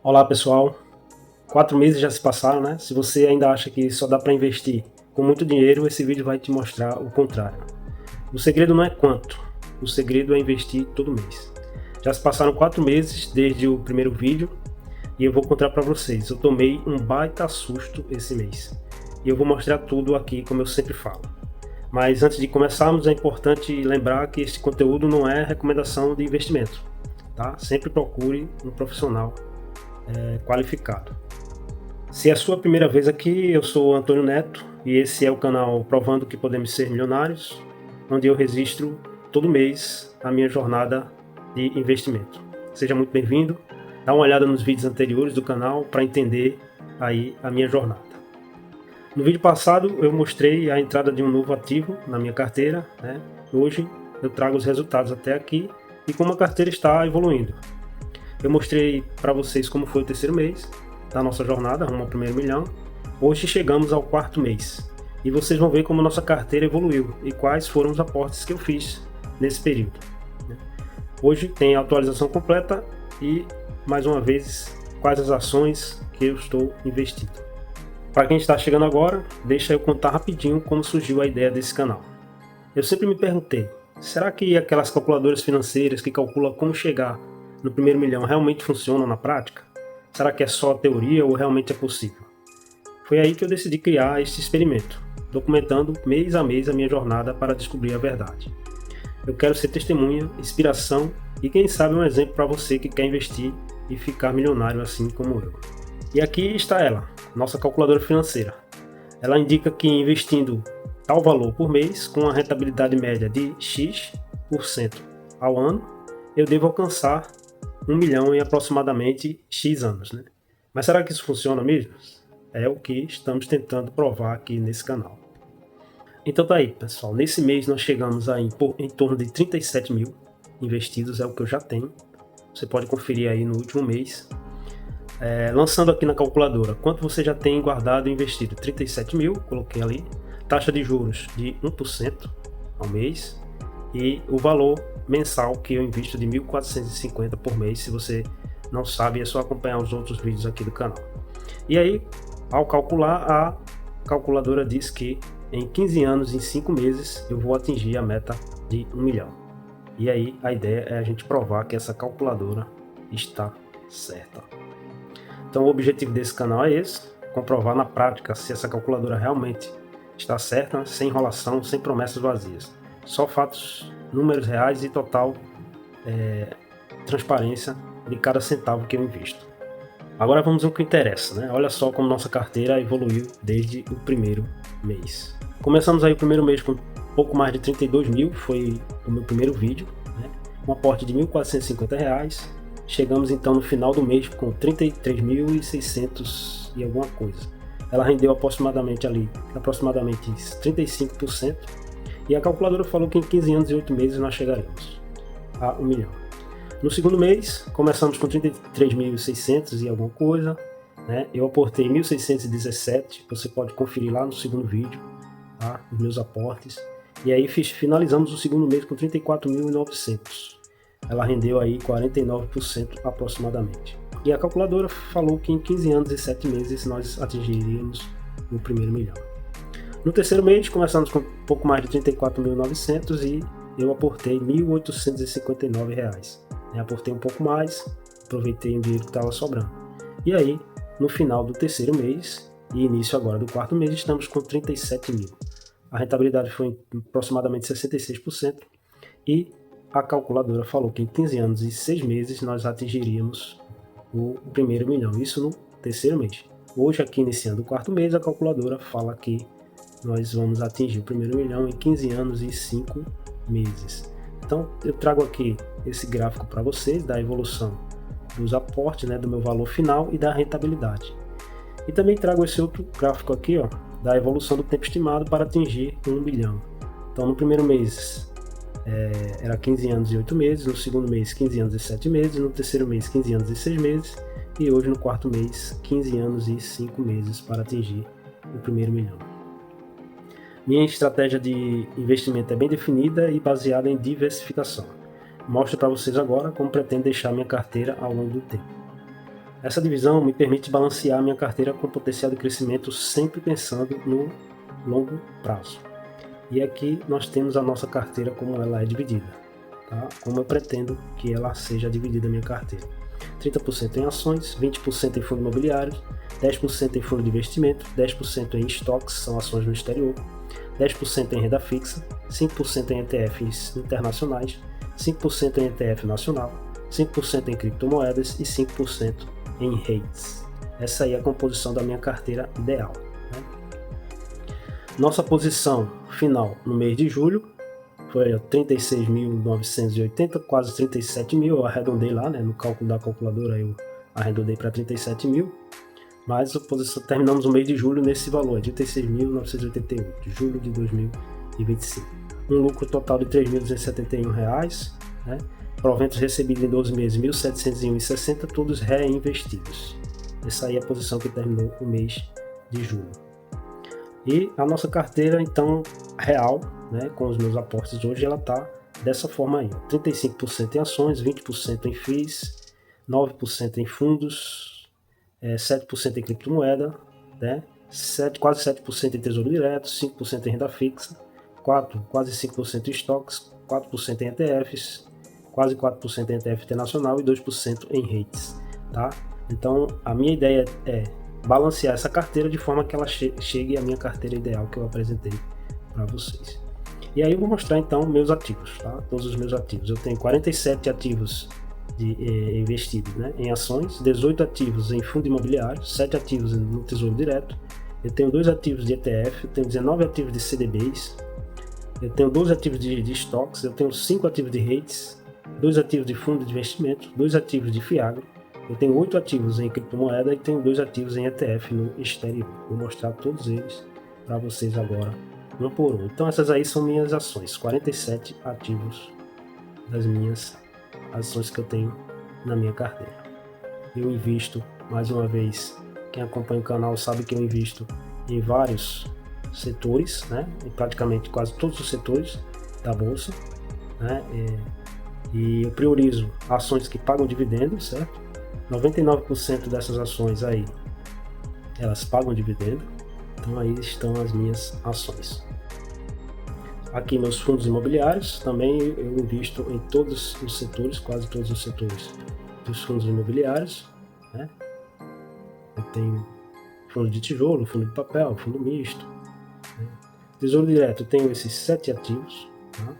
Olá pessoal, 4 meses já se passaram, né? Se você ainda acha que só dá para investir com muito dinheiro, esse vídeo vai te mostrar o contrário. O segredo não é quanto, o segredo é investir todo mês. Já se passaram 4 meses desde o primeiro vídeo e eu vou contar para vocês. Eu tomei um baita susto esse mês e eu vou mostrar tudo aqui como eu sempre falo. Mas antes de começarmos, é importante lembrar que este conteúdo não é recomendação de investimento, tá? Sempre procure um profissional qualificado. Se é a sua primeira vez aqui, eu sou o Antônio Neto e esse é o canal Provando que Podemos Ser Milionários, onde eu registro todo mês a minha jornada de investimento. Seja muito bem-vindo, dá uma olhada nos vídeos anteriores do canal para entender aí a minha jornada. No vídeo passado eu mostrei a entrada de um novo ativo na minha carteira, né? Hoje eu trago os resultados até aqui e como a carteira está evoluindo. Eu mostrei para vocês como foi o terceiro mês da nossa jornada rumo ao primeiro milhão. Hoje chegamos ao quarto mês e vocês vão ver como nossa carteira evoluiu e quais foram os aportes que eu fiz nesse período. Hoje tem a atualização completa e, mais uma vez, quais as ações que eu estou investindo. Para quem está chegando agora, deixa eu contar rapidinho como surgiu a ideia desse canal. Eu sempre me perguntei, será que aquelas calculadoras financeiras que calculam como chegar no primeiro milhão realmente funcionam na prática? Será que é só teoria ou realmente é possível? Foi aí que eu decidi criar este experimento, documentando mês a mês a minha jornada para descobrir a verdade. Eu quero ser testemunha, inspiração e quem sabe um exemplo para você que quer investir e ficar milionário assim como eu. E aqui está ela, nossa calculadora financeira. Ela indica que investindo tal valor por mês, com uma rentabilidade média de X% ao ano, eu devo alcançar 1 milhão em aproximadamente X anos, né? Mas será que isso funciona mesmo? É o que estamos tentando provar aqui nesse canal. Então tá aí, pessoal. Nesse mês nós chegamos a em torno de 37 mil investidos, é o que eu já tenho. Você pode conferir aí no último mês. Lançando aqui na calculadora, quanto você já tem guardado e investido? 37 mil, coloquei ali. Taxa de juros de 1% ao mês. E o valor mensal que eu invisto de 1.450 por mês. Se você não sabe, é só acompanhar os outros vídeos aqui do canal. E aí, ao calcular, a calculadora diz que em 15 anos, em 5 meses, eu vou atingir a meta de 1 milhão. E aí, a ideia é a gente provar que essa calculadora está certa. Então, o objetivo desse canal é esse, comprovar na prática se essa calculadora realmente está certa, sem enrolação, sem promessas vazias. Só fatos, números reais e total transparência de cada centavo que eu invisto. Agora vamos ao que interessa, né? Olha só como nossa carteira evoluiu desde o primeiro mês. Começamos aí o primeiro mês com pouco mais de 32 mil, foi o meu primeiro vídeo, né? Um aporte de R$ 1.450. Chegamos então no final do mês com 33.600 e alguma coisa. Ela rendeu aproximadamente 35%. E a calculadora falou que em 15 anos e 8 meses nós chegaremos a 1 milhão. No segundo mês, começamos com 33.600 e alguma coisa, né? Eu aportei 1.617, você pode conferir lá no segundo vídeo, tá? Os meus aportes. E aí finalizamos o segundo mês com 34.900. Ela rendeu aí 49% aproximadamente. E a calculadora falou que em 15 anos e 7 meses nós atingiríamos o primeiro milhão. No terceiro mês, começamos com um pouco mais de 34.900 e eu aportei R$ 1.859. Aportei um pouco mais, aproveitei o dinheiro que estava sobrando. E aí, no final do terceiro mês e início agora do quarto mês, estamos com 37 mil. A rentabilidade foi aproximadamente 66% e a calculadora falou que em 15 anos e 6 meses nós atingiríamos o primeiro milhão. Isso no terceiro mês. Hoje, aqui iniciando o quarto mês, a calculadora fala que nós vamos atingir o primeiro milhão em 15 anos e 5 meses. Então, eu trago aqui esse gráfico para vocês da evolução dos aportes, né, do meu valor final e da rentabilidade. E também trago esse outro gráfico aqui, ó, da evolução do tempo estimado para atingir 1 milhão. Então, no primeiro mês era 15 anos e 8 meses, no segundo mês 15 anos e 7 meses, no terceiro mês 15 anos e 6 meses e hoje no quarto mês 15 anos e 5 meses para atingir o primeiro milhão. Minha estratégia de investimento é bem definida e baseada em diversificação. Mostro para vocês agora como pretendo deixar minha carteira ao longo do tempo. Essa divisão me permite balancear minha carteira com potencial de crescimento, sempre pensando no longo prazo. E aqui nós temos a nossa carteira como ela é dividida, tá? Como eu pretendo que ela seja dividida a minha carteira. 30% em ações, 20% em fundo imobiliário, 10% em fundo de investimento, 10% em estoques, são ações no exterior, 10% em renda fixa, 5% em ETFs internacionais, 5% em ETF nacional, 5% em criptomoedas e 5% em REITs. Essa aí é a composição da minha carteira ideal, né? Nossa posição final no mês de julho foi 36.980, quase 37 mil, eu arredondei lá, né, no cálculo da calculadora eu arredondei para 37 mil, mas terminamos o mês de julho nesse valor, 36.988, julho de 2025. Um lucro total de R$ 3.271, né, proventos recebidos em 12 meses, 1.701,60, todos reinvestidos. Essa aí é a posição que terminou o mês de julho. E a nossa carteira, então, real, né, com os meus aportes hoje, ela está dessa forma aí: 35% em ações, 20% em FIIs, 9% em fundos, 7% em criptomoeda, né, quase 7% em tesouro direto, 5% em renda fixa, quase 5% em estoques, 4% em ETFs, quase 4% em ETF internacional e 2% em REITs, tá? Então, a minha ideia é balancear essa carteira de forma que ela chegue à minha carteira ideal que eu apresentei para vocês. E aí eu vou mostrar então meus ativos, tá? Todos os meus ativos. Eu tenho 47 ativos investidos, né, em ações, 18 ativos em fundo imobiliário, 7 ativos no tesouro direto, eu tenho 2 ativos de ETF, eu tenho 19 ativos de CDBs, eu tenho 12 ativos de estoques, eu tenho 5 ativos de REITs, 2 ativos de fundo de investimento, 2 ativos de FIAGRO, eu tenho 8 ativos em criptomoeda e tenho 2 ativos em ETF no exterior. Vou mostrar todos eles para vocês agora, um por um. Então essas aí são minhas ações, 47 ativos das minhas ações que eu tenho na minha carteira. Eu invisto, mais uma vez, quem acompanha o canal sabe que eu invisto em vários setores, né? Em praticamente quase todos os setores da bolsa, né? E eu priorizo ações que pagam dividendos, certo? 99% dessas ações aí, elas pagam dividendo, então aí estão as minhas ações. Aqui meus fundos imobiliários, também eu invisto em todos os setores, quase todos os setores dos fundos imobiliários, né? Eu tenho fundo de tijolo, fundo de papel, fundo misto, né? Tesouro direto, eu tenho esses 7 ativos, tá?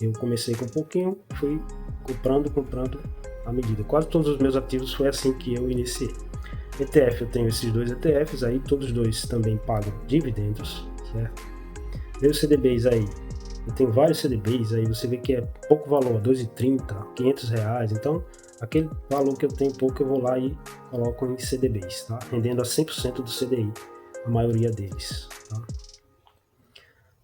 Eu comecei com um pouquinho, fui comprando à medida. Quase todos os meus ativos foi assim que eu iniciei. ETF, eu tenho esses 2 ETFs aí, todos dois também pagam dividendos, certo? Meus CDBs aí, eu tenho vários CDBs aí, você vê que é pouco valor, R$2,30, R$500, então aquele valor que eu tenho pouco eu vou lá e coloco em CDBs, tá? Rendendo a 100% do CDI, a maioria deles, tá?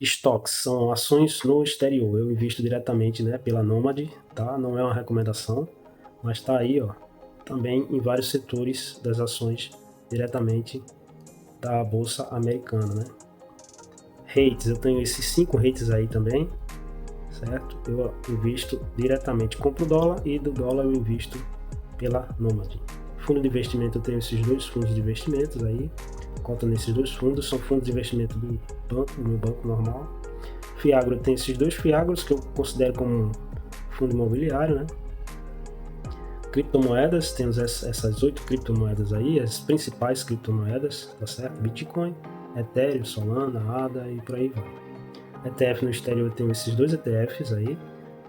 Estoques são ações no exterior, eu invisto diretamente, né, pela Nomad, tá? Não é uma recomendação, mas está aí, ó, também em vários setores das ações diretamente da bolsa americana, né? REITs, eu tenho esses 5 REITs aí também, certo? Eu invisto diretamente, compro dólar e do dólar eu invisto pela Nomad. Fundo de investimento, eu tenho esses 2 fundos de investimentos aí, conto nesses 2 fundos, são fundos de investimento do meu banco normal. FIAGRO, eu tenho esses 2 FIAGROs que eu considero como fundo imobiliário, né? Criptomoedas, temos essas 8 criptomoedas aí, as principais criptomoedas, tá certo? Bitcoin, Ethereum, Solana, ADA e por aí vai. ETF no exterior, eu tenho esses 2 ETFs aí,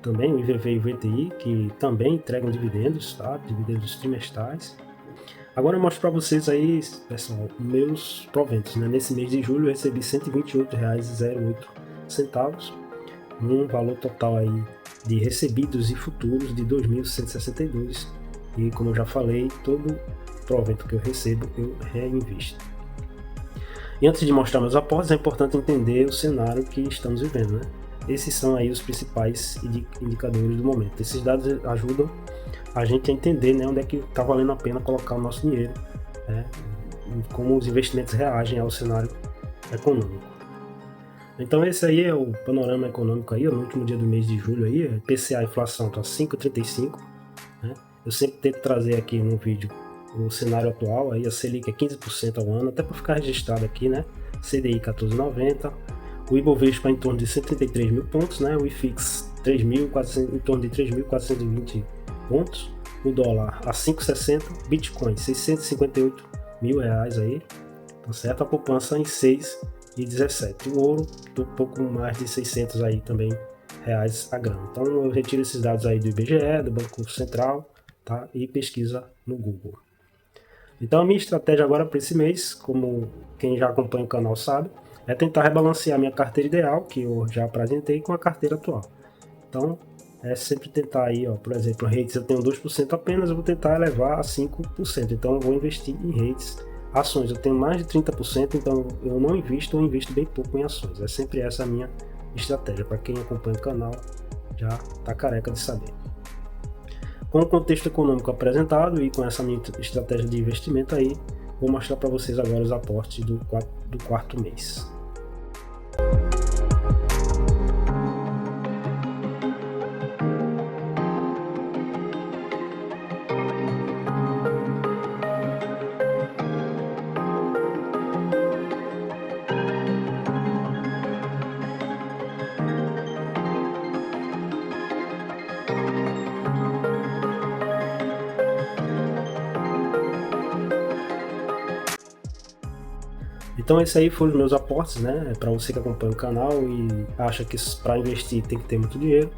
também o IVV e o VTI, que também entregam dividendos, tá? Dividendos trimestrais. Agora eu mostro para vocês aí, pessoal, meus proventos, né? Nesse mês de julho eu recebi R$ 128,08, um valor total aí de recebidos e futuros de 2.162, e como eu já falei, todo provento que eu recebo eu reinvisto. E antes de mostrar meus aportes, é importante entender o cenário que estamos vivendo, né? Esses são aí os principais indicadores do momento. Esses dados ajudam a gente a entender, né, onde é que está valendo a pena colocar o nosso dinheiro, né? Como os investimentos reagem ao cenário econômico. Então esse aí é o panorama econômico aí, no último dia do mês de julho aí, a IPCA, a inflação está 5,35, né? Eu sempre tento trazer aqui no vídeo o cenário atual, aí a Selic é 15% ao ano, até para ficar registrado aqui, né? CDI 14,90, o Ibovespa em torno de 133 mil pontos, né? O IFIX 3.400, em torno de 3.420 pontos, o dólar a 5,60, Bitcoin 658 mil reais aí, tá certo? A poupança em 6,17. O ouro, um pouco mais de 600 aí também reais a grama. Então eu retiro esses dados aí do IBGE, do Banco Central, tá? E pesquisa no Google. Então a minha estratégia agora para esse mês, como quem já acompanha o canal sabe, é tentar rebalancear minha carteira ideal, que eu já apresentei, com a carteira atual. Então é sempre tentar aí, ó, por exemplo, REITs eu tenho 2% apenas, eu vou tentar elevar a 5%. Então eu vou investir em REITs. Ações eu tenho mais de 30%, então eu não invisto ou invisto bem pouco em ações. É sempre essa a minha estratégia. Para quem acompanha o canal já está careca de saber. Com o contexto econômico apresentado e com essa minha estratégia de investimento aí, vou mostrar para vocês agora os aportes do quarto mês. Então esse aí foram os meus aportes, né? Para você que acompanha o canal e acha que para investir tem que ter muito dinheiro.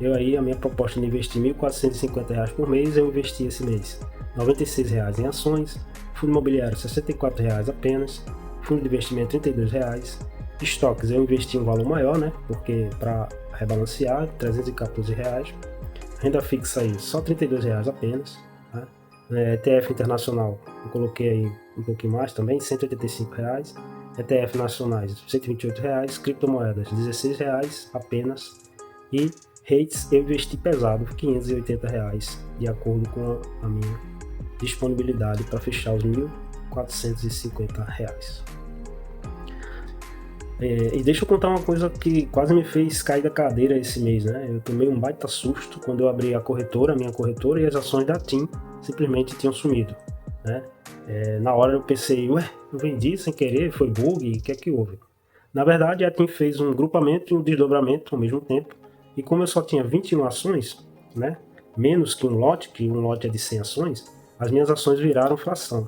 A minha proposta de investir R$ 1.450 por mês, eu investi esse mês R$ 96 em ações, fundo imobiliário R$ 64 apenas, fundo de investimento R$ 32, estoques eu investi um valor maior, né? Porque para rebalancear, R$ 314, renda fixa aí só R$ 32 apenas, tá? ETF internacional eu coloquei aí um pouquinho mais também, R$ 185, ETF nacionais R$ 128, criptomoedas R$ 16 apenas, e REITs eu investi pesado R$ 580, de acordo com a minha disponibilidade para fechar os R$ 1.450. E deixa eu contar uma coisa que quase me fez cair da cadeira esse mês, né? Eu tomei um baita susto quando eu abri a minha corretora, e as ações da TIM simplesmente tinham sumido, né? Na hora eu pensei, eu vendi sem querer, foi bug, o que é que houve? Na verdade, a TIM fez um grupamento e um desdobramento ao mesmo tempo, e como eu só tinha 21 ações, né? Menos que um lote é de 100 ações, as minhas ações viraram fração,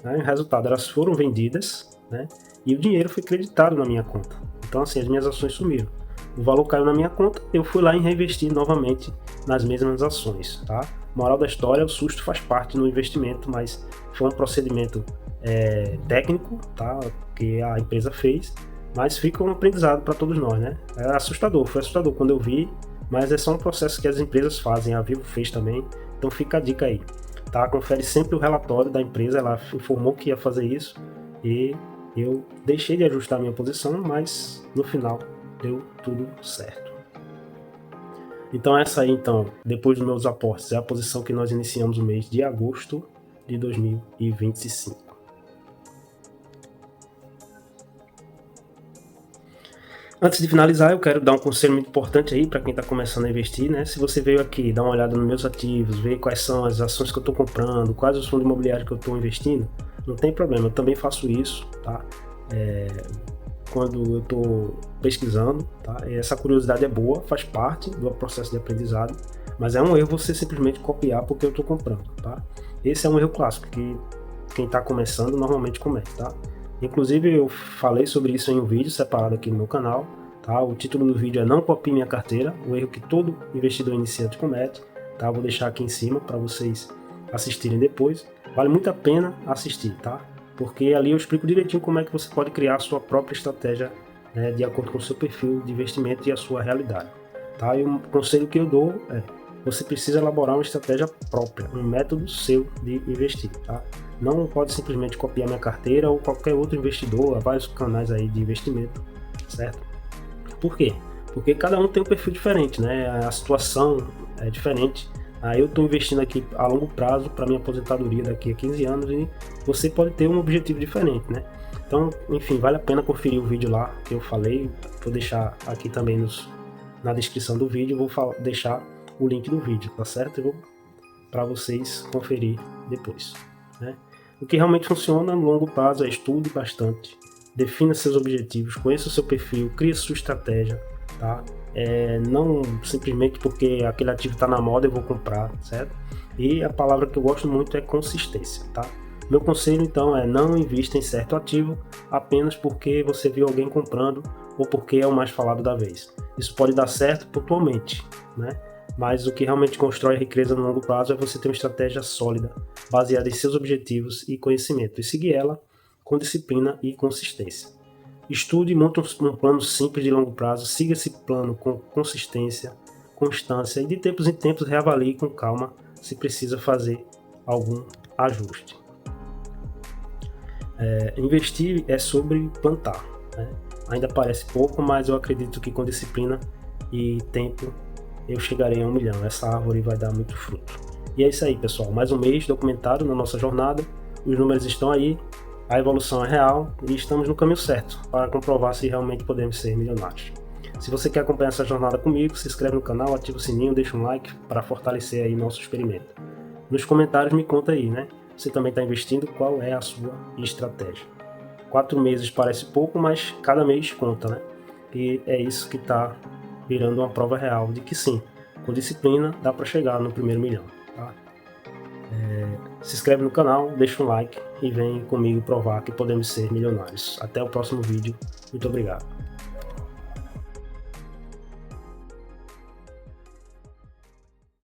né? O resultado, elas foram vendidas, né? E o dinheiro foi creditado na minha conta. Então assim, as minhas ações sumiram. O valor caiu na minha conta, eu fui lá e reinvesti novamente nas mesmas ações, tá? Moral da história, o susto faz parte no investimento, mas foi um procedimento técnico, tá? Que a empresa fez, mas fica um aprendizado para todos nós, né? Foi assustador quando eu vi, mas é só um processo que as empresas fazem, a Vivo fez também, então fica a dica aí, tá? Confere sempre o relatório da empresa, ela informou que ia fazer isso, e eu deixei de ajustar minha posição, mas no final deu tudo certo. Então essa aí, depois dos meus aportes, é a posição que nós iniciamos o mês de agosto de 2025. Antes de finalizar, eu quero dar um conselho muito importante aí para quem está começando a investir, né? Se você veio aqui dar uma olhada nos meus ativos, ver quais são as ações que eu estou comprando, quais os fundos imobiliários que eu estou investindo, não tem problema, eu também faço isso, tá? Quando eu estou pesquisando, tá? Essa curiosidade é boa, faz parte do processo de aprendizado, mas é um erro você simplesmente copiar porque eu estou comprando, tá? Esse é um erro clássico que quem está começando normalmente comete, tá? Inclusive eu falei sobre isso em um vídeo separado aqui no meu canal, tá? O título do vídeo é Não Copie Minha Carteira, o erro que todo investidor iniciante comete, tá? Vou deixar aqui em cima para vocês assistirem depois. Vale muito a pena assistir, tá? Porque ali eu explico direitinho como é que você pode criar a sua própria estratégia, né, de acordo com o seu perfil de investimento e a sua realidade, tá? E um conselho que eu dou é: você precisa elaborar uma estratégia própria, um método seu de investir, tá? Não pode simplesmente copiar minha carteira ou qualquer outro investidor, há vários canais aí de investimento, certo? Por quê? Porque cada um tem um perfil diferente, né? A situação é diferente. Eu estou investindo aqui a longo prazo para minha aposentadoria daqui a 15 anos e você pode ter um objetivo diferente, né? Então, enfim, vale a pena conferir o vídeo lá que eu falei. Vou deixar aqui também na descrição do vídeo, vou deixar o link do vídeo, tá certo? Para vocês conferir depois. né? O que realmente funciona no longo prazo é estude bastante, defina seus objetivos, conheça o seu perfil, crie sua estratégia, tá? Não simplesmente porque aquele ativo está na moda eu vou comprar, certo? E a palavra que eu gosto muito é consistência, tá? Meu conselho então é não invista em certo ativo apenas porque você viu alguém comprando ou porque é o mais falado da vez. Isso pode dar certo pontualmente, né? Mas o que realmente constrói riqueza no longo prazo é você ter uma estratégia sólida, baseada em seus objetivos e conhecimento, e seguir ela com disciplina e consistência. Estude e monte um plano simples de longo prazo, siga esse plano com consistência, constância e de tempos em tempos reavalie com calma se precisa fazer algum ajuste. Investir é sobre plantar, né? Ainda parece pouco, mas eu acredito que com disciplina e tempo eu chegarei a 1 milhão. Essa árvore vai dar muito fruto. E é isso aí, pessoal. Mais um mês documentado na nossa jornada. Os números estão aí, a evolução é real e estamos no caminho certo para comprovar se realmente podemos ser milionários. Se você quer acompanhar essa jornada comigo, se inscreve no canal, ativa o sininho, deixa um like para fortalecer aí nosso experimento. Nos comentários me conta aí, né? Você também está investindo? Qual é a sua estratégia? 4 meses parece pouco, mas cada mês conta, né? E é isso que está virando uma prova real de que sim, com disciplina dá para chegar no primeiro milhão. Tá? Se inscreve no canal, deixa um like e vem comigo provar que podemos ser milionários. Até o próximo vídeo. Muito obrigado.